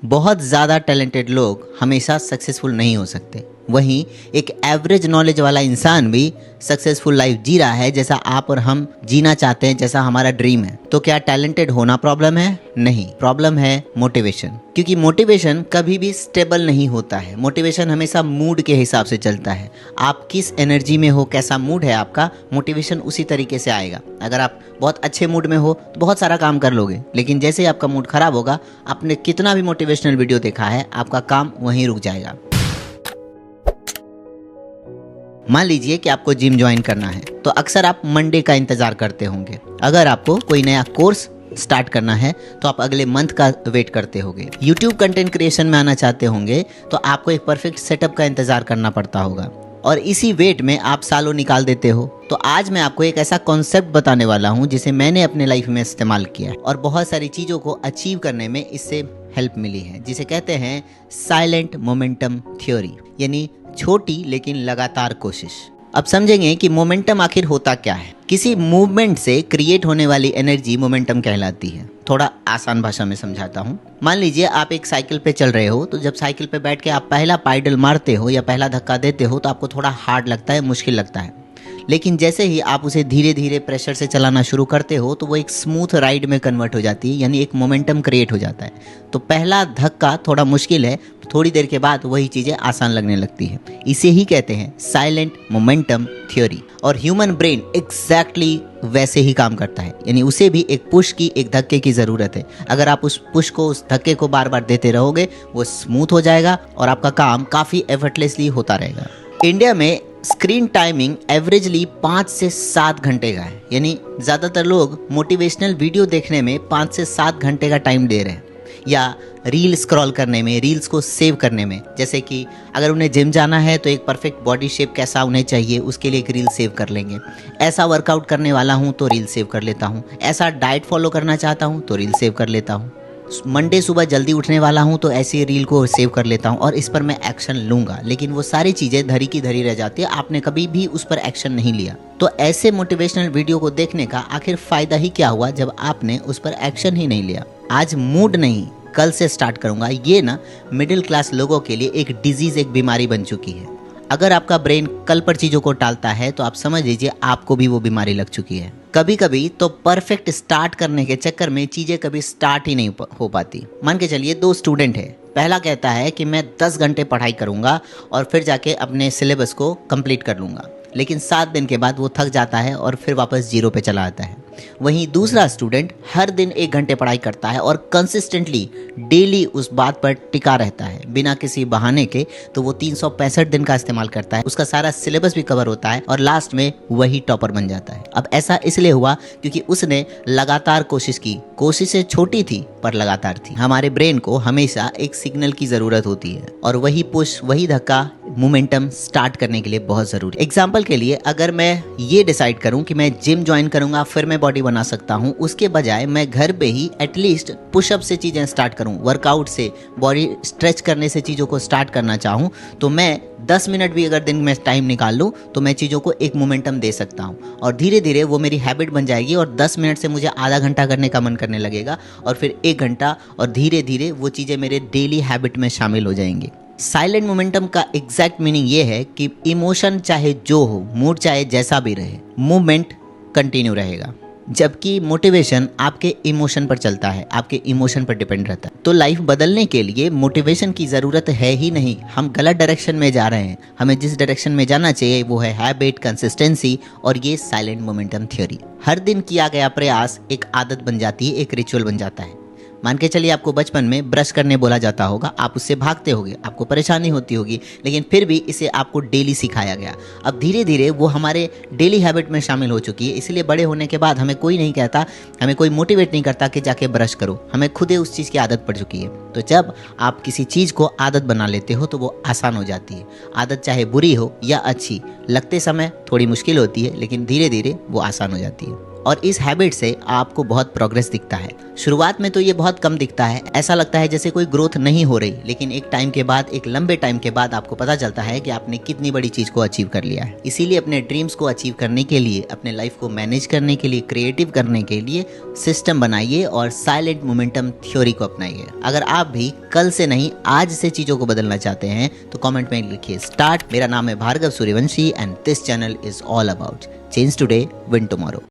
बहुत ज़्यादा टैलेंटेड लोग हमेशा सक्सेसफुल नहीं हो सकते। वहीं एक एवरेज नॉलेज वाला इंसान भी सक्सेसफुल लाइफ जी रहा है जैसा आप और हम जीना चाहते हैं, जैसा हमारा ड्रीम है। तो क्या टैलेंटेड होना प्रॉब्लम है? नहीं, प्रॉब्लम है मोटिवेशन। क्योंकि मोटिवेशन कभी भी स्टेबल नहीं होता है। मोटिवेशन हमेशा मूड के हिसाब से चलता है। आप किस एनर्जी में हो, कैसा मूड है आपका, मोटिवेशन उसी तरीके से आएगा। अगर आप बहुत अच्छे मूड में हो तो बहुत सारा काम कर लोगे, लेकिन जैसे ही आपका मूड खराब होगा, आपने कितना भी मोटिवेशनल वीडियो देखा है, आपका काम वहीं रुक जाएगा। मान लीजिए कि आपको जिम ज्वाइन करना है, तो अक्सर आप मंडे का इंतजार करते होंगे। अगर आपको कोई नया कोर्स स्टार्ट करना है तो आप अगले मंथ का वेट करते होंगे। यूट्यूब कंटेंट क्रिएशन में आना चाहते होंगे तो आपको एक परफेक्ट सेटअप का इंतजार करना पड़ता होगा, और इसी वेट में आप सालों निकाल देते हो। तो आज मैं आपको एक ऐसा कॉन्सेप्ट बताने वाला हूँ जिसे मैंने अपने लाइफ में इस्तेमाल किया है और बहुत सारी चीज़ों को अचीव करने में इससे हेल्प मिली है, जिसे कहते हैं साइलेंट मोमेंटम थ्योरी, यानी छोटी लेकिन लगातार कोशिश। अब समझेंगे कि मोमेंटम आखिर होता क्या है। किसी मूवमेंट से क्रिएट होने वाली एनर्जी मोमेंटम कहलाती है। थोड़ा आसान भाषा में समझाता हूँ। मान लीजिए आप एक साइकिल पे चल रहे हो, तो जब साइकिल पे बैठ के आप पहला पाइडल मारते हो या पहला धक्का देते हो तो आपको थोड़ा हार्ड लगता है, मुश्किल लगता है। लेकिन जैसे ही आप उसे धीरे धीरे प्रेशर से चलाना शुरू करते हो तो वो एक स्मूथ राइड में कन्वर्ट हो जाती है, यानी एक मोमेंटम क्रिएट हो जाता है। तो पहला धक्का थोड़ा मुश्किल है, थोड़ी देर के बाद वही चीज़ें आसान लगने लगती है। इसे ही कहते हैं साइलेंट मोमेंटम थ्योरी। और ह्यूमन ब्रेन एग्जैक्टली वैसे ही काम करता है, यानी उसे भी एक पुश की, एक धक्के की ज़रूरत है। अगर आप उस पुश को, उस धक्के को बार बार देते रहोगे, वो स्मूथ हो जाएगा और आपका काम काफ़ी एफर्टलेसली होता रहेगा। इंडिया में स्क्रीन टाइमिंग एवरेजली 5 से 7 घंटे का है, यानी ज़्यादातर लोग मोटिवेशनल वीडियो देखने में 5 से 7 घंटे का टाइम दे रहे हैं, या रील स्क्रॉल करने में, रील्स को सेव करने में। जैसे कि अगर उन्हें जिम जाना है तो एक परफेक्ट बॉडी शेप कैसा उन्हें चाहिए, उसके लिए एक रील सेव कर लेंगे। ऐसा वर्कआउट करने वाला हूँ तो रील सेव कर लेता हूँ। ऐसा डाइट फॉलो करना चाहता हूँ तो रील सेव कर लेता हूँ। मंडे सुबह जल्दी उठने वाला हूँ तो ऐसी रील को सेव कर लेता हूँ और इस पर मैं एक्शन लूँगा। लेकिन वो सारी चीज़ें धरी की धरी रह जाती है, आपने कभी भी उस पर एक्शन नहीं लिया। तो ऐसे मोटिवेशनल वीडियो को देखने का आखिर फ़ायदा ही क्या हुआ जब आपने उस पर एक्शन ही नहीं लिया। आज मूड नहीं, कल से स्टार्ट करूँगा, ये ना मिडिल क्लास लोगों के लिए एक डिजीज़, एक बीमारी बन चुकी है। अगर आपका ब्रेन कल पर चीज़ों को टालता है तो आप समझ लीजिए आपको भी वो बीमारी लग चुकी है। कभी कभी तो परफेक्ट स्टार्ट करने के चक्कर में चीज़ें कभी स्टार्ट ही नहीं हो पाती। मान के चलिए 2 स्टूडेंट है। पहला कहता है कि मैं 10 घंटे पढ़ाई करूँगा और फिर जाके अपने सिलेबस को कंप्लीट कर लूँगा, लेकिन 7 दिन के बाद वो थक जाता है और फिर वापस 0 पे चला आता है। वहीं दूसरा स्टूडेंट हर दिन 1 घंटे पढ़ाई करता है और कंसिस्टेंटली डेली उस बात पर टिका रहता है बिना किसी बहाने के। तो वो 365 दिन का इस्तेमाल करता है, उसका सारा सिलेबस भी कवर होता है और लास्ट में वही टॉपर बन जाता है। अब ऐसा इसलिए हुआ क्योंकि उसने लगातार कोशिश की। कोशिशें छोटी थी पर लगातार थी। हमारे ब्रेन को हमेशा एक सिग्नल की ज़रूरत होती है और वही पुश, वही धक्का मोमेंटम स्टार्ट करने के लिए बहुत ज़रूरी। एग्जाम्पल के लिए अगर मैं ये डिसाइड करूं कि मैं जिम ज्वाइन करूंगा फिर मैं बॉडी बना सकता हूं, उसके बजाय मैं घर पे ही एटलीस्ट पुशअप से चीज़ें स्टार्ट करूं, वर्कआउट से, बॉडी स्ट्रेच करने से चीज़ों को स्टार्ट करना चाहूं, तो मैं 10 मिनट भी अगर दिन में टाइम निकाल लूँ तो मैं चीज़ों को एक मोमेंटम दे सकता हूँ और धीरे धीरे वो मेरी हैबिट बन जाएगी और 10 मिनट से मुझे आधा घंटा करने का मन करने लगेगा और फिर 1 घंटा, और धीरे धीरे वो चीज़ें मेरे डेली हैबिट में शामिल हो जाएंगी। साइलेंट मोमेंटम का एग्जैक्ट मीनिंग ये है कि इमोशन चाहे जो हो, मूड चाहे जैसा भी रहे, मूवमेंट कंटिन्यू रहेगा। जबकि मोटिवेशन आपके इमोशन पर चलता है, आपके इमोशन पर डिपेंड रहता है। तो लाइफ बदलने के लिए मोटिवेशन की ज़रूरत है ही नहीं। हम गलत डायरेक्शन में जा रहे हैं। हमें जिस डायरेक्शन में जाना चाहिए वो है हैबिट, कंसिस्टेंसी और ये साइलेंट मोमेंटम थ्योरी। हर दिन किया गया प्रयास एक आदत बन जाती है, एक रिचुअल बन जाता है। मान के चलिए आपको बचपन में ब्रश करने बोला जाता होगा, आप उससे भागते होगे, आपको परेशानी होती होगी, लेकिन फिर भी इसे आपको डेली सिखाया गया। अब धीरे धीरे वो हमारे डेली हैबिट में शामिल हो चुकी है। इसलिए बड़े होने के बाद हमें कोई नहीं कहता, हमें कोई मोटिवेट नहीं करता कि जाके ब्रश करो, हमें खुद ही उस चीज़ की आदत पड़ चुकी है। तो जब आप किसी चीज़ को आदत बना लेते हो तो वो आसान हो जाती है। आदत चाहे बुरी हो या अच्छी, लगते समय थोड़ी मुश्किल होती है लेकिन धीरे धीरे वो आसान हो जाती है। और इस हैबिट से आपको बहुत प्रोग्रेस दिखता है। शुरुआत में तो ये बहुत कम दिखता है, ऐसा लगता है जैसे कोई ग्रोथ नहीं हो रही, लेकिन एक टाइम के बाद, एक लंबे टाइम के बाद आपको पता चलता है कि आपने कितनी बड़ी चीज को अचीव कर लिया है। इसीलिए अपने ड्रीम्स को अचीव करने के लिए, अपने लाइफ को मैनेज करने के लिए, क्रिएटिव करने के लिए सिस्टम बनाइए और साइलेंट मोमेंटम थ्योरी को अपनाइए। अगर आप भी कल से नहीं आज से चीजों को बदलना चाहते हैं तो कमेंट में लिखिए स्टार्ट। मेरा नाम है Bhargav Suryavanshi and this channel is all about change today win tomorrow.